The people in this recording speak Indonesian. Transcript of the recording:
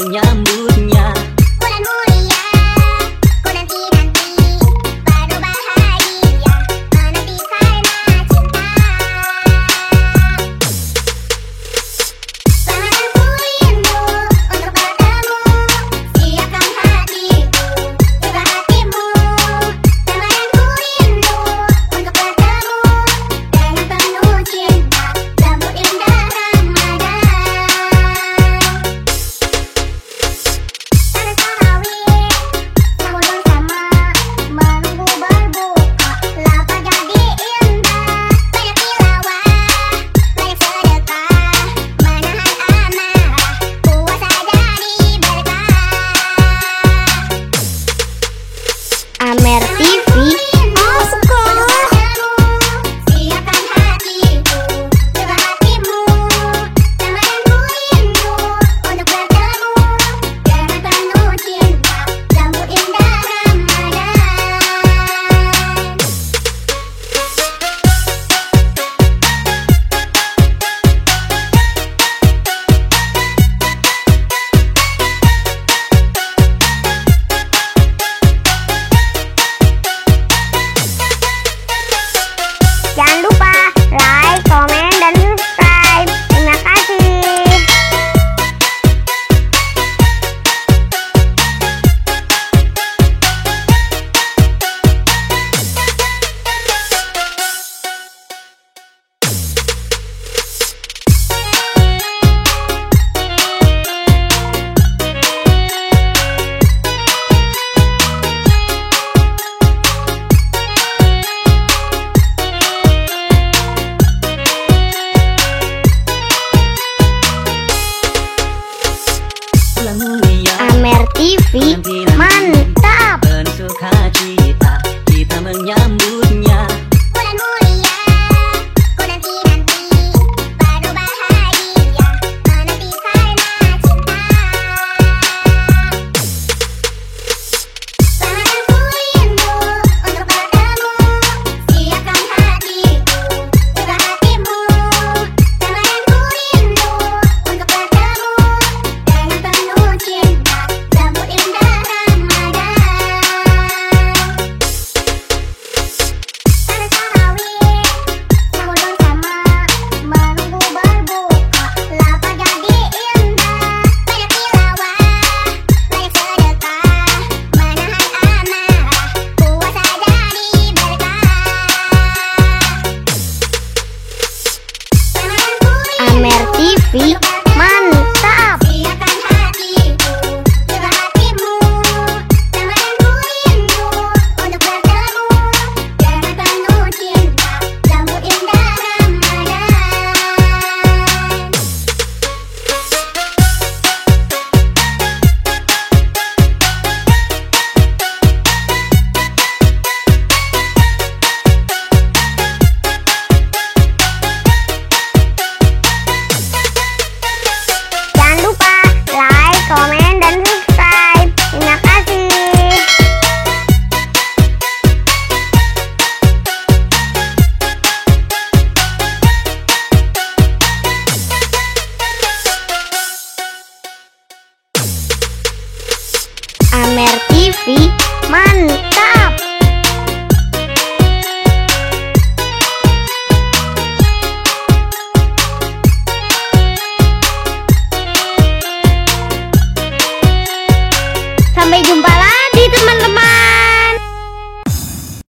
menyambutnya. Bulan mulia, ku nanti-nanti, penuh bahagia, menanti karena cinta. Bahkan ku rindu untuk bertemu, siapkan hatiku, juga hatimu. Bahkan ku rindu untuk bertemu, dengan penuh cinta, sambut indah Ramadan. Amer TV, oh sekolah. Siapkan hatiku, juga hatimu. Jangan ku rindu untuk bertemu, dengan penuh cinta, sambut indah Ramadan. Jangan lupa like, komen, dan subscribe. Terima kasih. Bulan mulia, Amer TV, mantap. penuh sukacita, kita menyambutnya. Bulan mulia, ku nanti-nanti, penuh bahagia, menanti karena cinta. Bahkan ku rindu untuk bertemu, siapkan hatiku, juga hatimu. Bahkan ku rindu untuk bertemu, dengan penuh cinta, sambut indah Ramadan. Sahur bersama, menunggu berbuka, lapar jadi indah. Banyak tilawah, banyak sedekah, menahan amarah, puasa jadi berkah. Amer TV, mantap. Siapkan hatiku, juga hatimu. Jangan ku rindu untuk bertemu, dengan penuh cinta, sambut indah Ramadan. Jangan lupa like, komen, dan subscribe. Terima kasih. Amer TV, mantap.